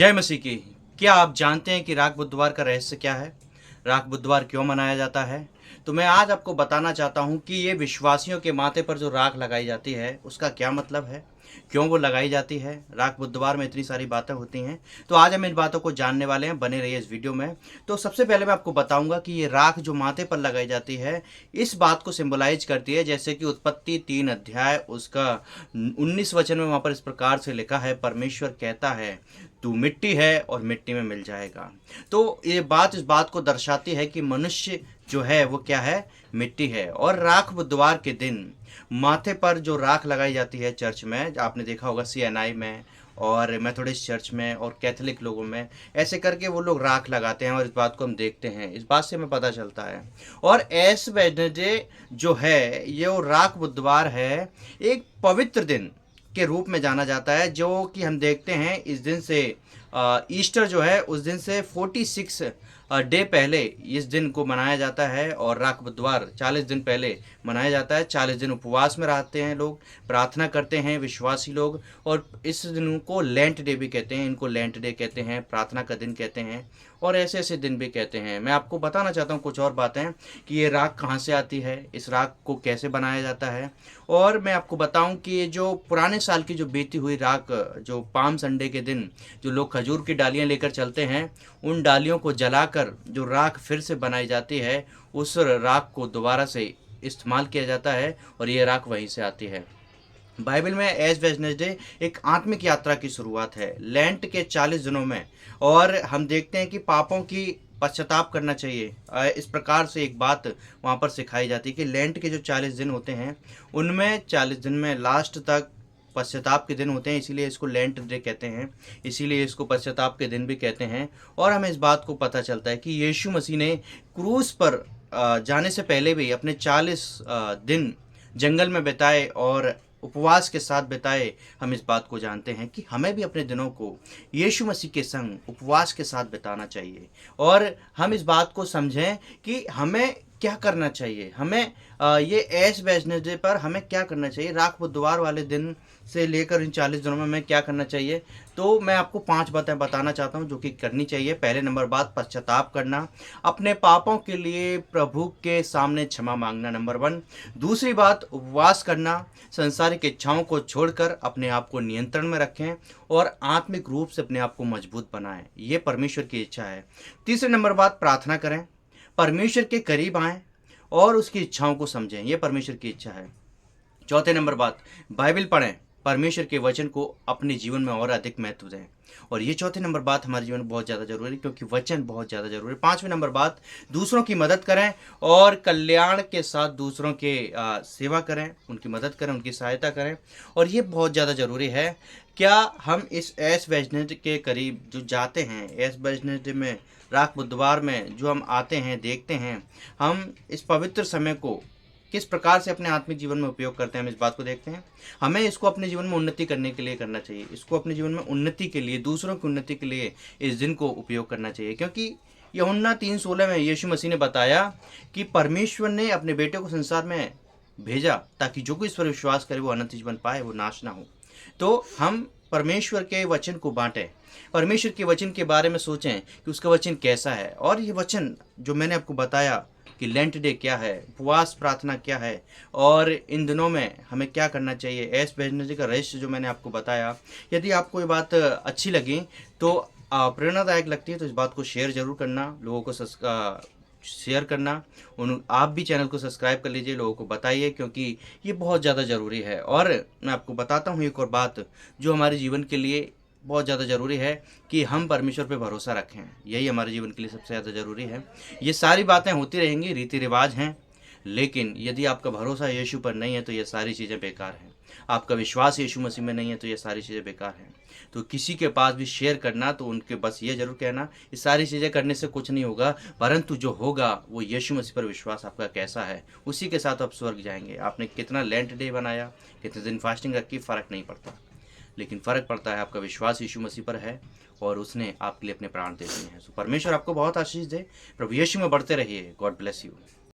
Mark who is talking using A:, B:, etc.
A: जय मसीह की। क्या आप जानते हैं कि राख बुधवार का रहस्य क्या है? राख बुधवार क्यों मनाया जाता है? तो मैं आज आपको बताना चाहता हूँ कि ये विश्वासियों के माथे पर जो राख लगाई जाती है उसका क्या मतलब है, क्यों वो लगाई जाती है। राख बुधवार में इतनी सारी बातें होती हैं, तो आज हम इन बातों को जानने वाले हैं। बने रहिए इस वीडियो में। तो सबसे पहले मैं आपको बताऊंगा कि ये राख जो माथे पर लगाई जाती है इस बात को सिंबलाइज करती है, जैसे कि उत्पत्ति 3 अध्याय उसका 19 वचन में वहाँ पर इस प्रकार से लिखा है, परमेश्वर कहता है तू मिट्टी है और मिट्टी में मिल जाएगा। तो ये बात इस बात को दर्शाती है कि मनुष्य जो है वो क्या है, मिट्टी है। और राख बुधवार के दिन माथे पर जो राख लगाई जाती है चर्च में, आपने देखा होगा CNI में और मेथोडिस्ट चर्च में और कैथोलिक लोगों में, ऐसे करके वो लोग राख लगाते हैं और इस बात को हम देखते हैं, इस बात से हमें पता चलता है। और ऐश वेडनेसडे जो है ये वो राख बुधवार है, एक पवित्र दिन के रूप में जाना जाता है, जो कि हम देखते हैं इस दिन से ईस्टर जो है उस दिन से 46 डे पहले इस दिन को मनाया जाता है। और राख बुधवार 40 दिन पहले मनाया जाता है। 40 दिन उपवास में रहते हैं लोग, प्रार्थना करते हैं विश्वासी लोग। और इस दिन को लेंट डे भी कहते हैं, इनको लेंट डे कहते हैं, प्रार्थना का दिन कहते हैं और ऐसे ऐसे दिन भी कहते हैं। मैं आपको बताना चाहता हूँ कुछ और बातें कि ये राख कहाँ से आती है, इस राख को कैसे बनाया जाता है। और मैं आपको बताऊं कि ये जो पुराने साल की जो बीती हुई राख, जो पाम संडे के दिन जो लोग खजूर की डालियां लेकर चलते हैं, उन डालियों को जलाकर जो राख फिर से बनाई जाती है, उस राख को दोबारा से इस्तेमाल किया जाता है और ये राख वहीं से आती है। बाइबल में ऐश वेडनेसडे एक आत्मिक यात्रा की शुरुआत है लेंट के 40 दिनों में। और हम देखते हैं कि पापों की पश्चाताप करना चाहिए। इस प्रकार से एक बात वहाँ पर सिखाई जाती है कि लेंट के जो 40 दिन होते हैं उनमें 40 दिन में लास्ट तक पश्चाताप के दिन होते हैं, इसीलिए इसको लेंट डे कहते हैं, इसीलिए इसको पश्चाताप के दिन भी कहते हैं। और हमें इस बात को पता चलता है कि यीशु मसीह ने क्रूस पर जाने से पहले भी अपने 40 दिन जंगल में बिताए और उपवास के साथ बिताए। हम इस बात को जानते हैं कि हमें भी अपने दिनों को यीशु मसीह के संग उपवास के साथ बिताना चाहिए। और हम इस बात को समझें कि हमें क्या करना चाहिए। हमें ये ऐश वेडनेसडे पर हमें क्या करना चाहिए, राख बुधवार वाले दिन से लेकर इन 40 दिनों में हमें क्या करना चाहिए। तो मैं आपको 5 बातें बताना चाहता हूँ जो कि करनी चाहिए। पहले नंबर बात, पश्चाताप करना, अपने पापों के लिए प्रभु के सामने क्षमा मांगना, नंबर 1। दूसरी बात, उपवास करना, संसारिक इच्छाओं को छोड़कर अपने आप को नियंत्रण में रखें और आत्मिक रूप से अपने आप को मजबूत बनाएं, ये परमेश्वर की इच्छा है। तीसरे नंबर बात, प्रार्थना करें, परमेश्वर के करीब आएं और उसकी इच्छाओं को समझें, ये परमेश्वर की इच्छा है। चौथे नंबर बात, बाइबल पढ़ें, परमेश्वर के वचन को अपने जीवन में और अधिक महत्व दें। और ये चौथे नंबर बात हमारे जीवन में बहुत ज़्यादा जरूरी है, क्योंकि वचन बहुत ज़्यादा जरूरी है। पांचवें नंबर बात, दूसरों की मदद करें और कल्याण के साथ दूसरों के सेवा करें, उनकी मदद करें, उनकी सहायता करें। और ये बहुत ज़्यादा ज़रूरी है। क्या हम इस ऐश वेडनेसडे के करीब जो जाते हैं, ऐश वेडनेसडे में राख बुधवार में जो हम आते हैं, देखते हैं, हम इस पवित्र समय को किस प्रकार से अपने आत्मिक जीवन में उपयोग करते हैं, हम इस बात को देखते हैं। हमें इसको अपने जीवन में उन्नति करने के लिए करना चाहिए, इसको अपने जीवन में उन्नति के लिए, दूसरों की उन्नति के लिए इस दिन को उपयोग करना चाहिए। क्योंकि यूहन्ना 3:16 में यीशु मसीह ने बताया कि परमेश्वर ने अपने बेटे को संसार में भेजा ताकि जो कोई इस पर विश्वास करे वो अनंत जीवन पाए, वो नाश ना हो। तो हम परमेश्वर के वचन को बांटें, परमेश्वर के वचन के बारे में सोचें कि उसका वचन कैसा है। और ये वचन जो मैंने आपको बताया कि लेंट डे क्या है, उपवास प्रार्थना क्या है और इन दिनों में हमें क्या करना चाहिए, ऐश वेडनेसडे का रहस्य जो मैंने आपको बताया, यदि आपको ये बात अच्छी लगी तो प्रेरणादायक लगती है तो इस बात को शेयर जरूर करना, लोगों को शेयर करना। आप भी चैनल को सब्सक्राइब कर लीजिए, लोगों को बताइए, क्योंकि ये बहुत ज़्यादा ज़रूरी है। और मैं आपको बताता हूँ एक और बात जो हमारे जीवन के लिए बहुत ज़्यादा ज़रूरी है कि हम परमेश्वर पे भरोसा रखें, यही हमारे जीवन के लिए सबसे ज़्यादा ज़रूरी है। ये सारी बातें होती रहेंगी, रीति रिवाज हैं, लेकिन यदि आपका भरोसा यीशु पर नहीं है तो ये सारी चीज़ें बेकार हैं। आपका विश्वास यीशु मसीह में नहीं है तो ये सारी चीज़ें बेकार हैं। तो किसी के पास भी शेयर करना तो उनके बस ये जरूर कहना, ये सारी चीज़ें करने से कुछ नहीं होगा, परंतु जो होगा वो यीशु मसीह पर विश्वास आपका कैसा है, उसी के साथ आप स्वर्ग जाएंगे। आपने कितना लेंट डे बनाया, कितने दिन फास्टिंग रखी, फ़र्क नहीं पड़ता, लेकिन फ़र्क पड़ता है आपका विश्वास यीशु मसीह पर है और उसने आपके लिए अपने प्राण दे दिए हैं। सो परमेश्वर आपको बहुत आशीष दे। प्रभु यीशु में बढ़ते रहिए। God bless you.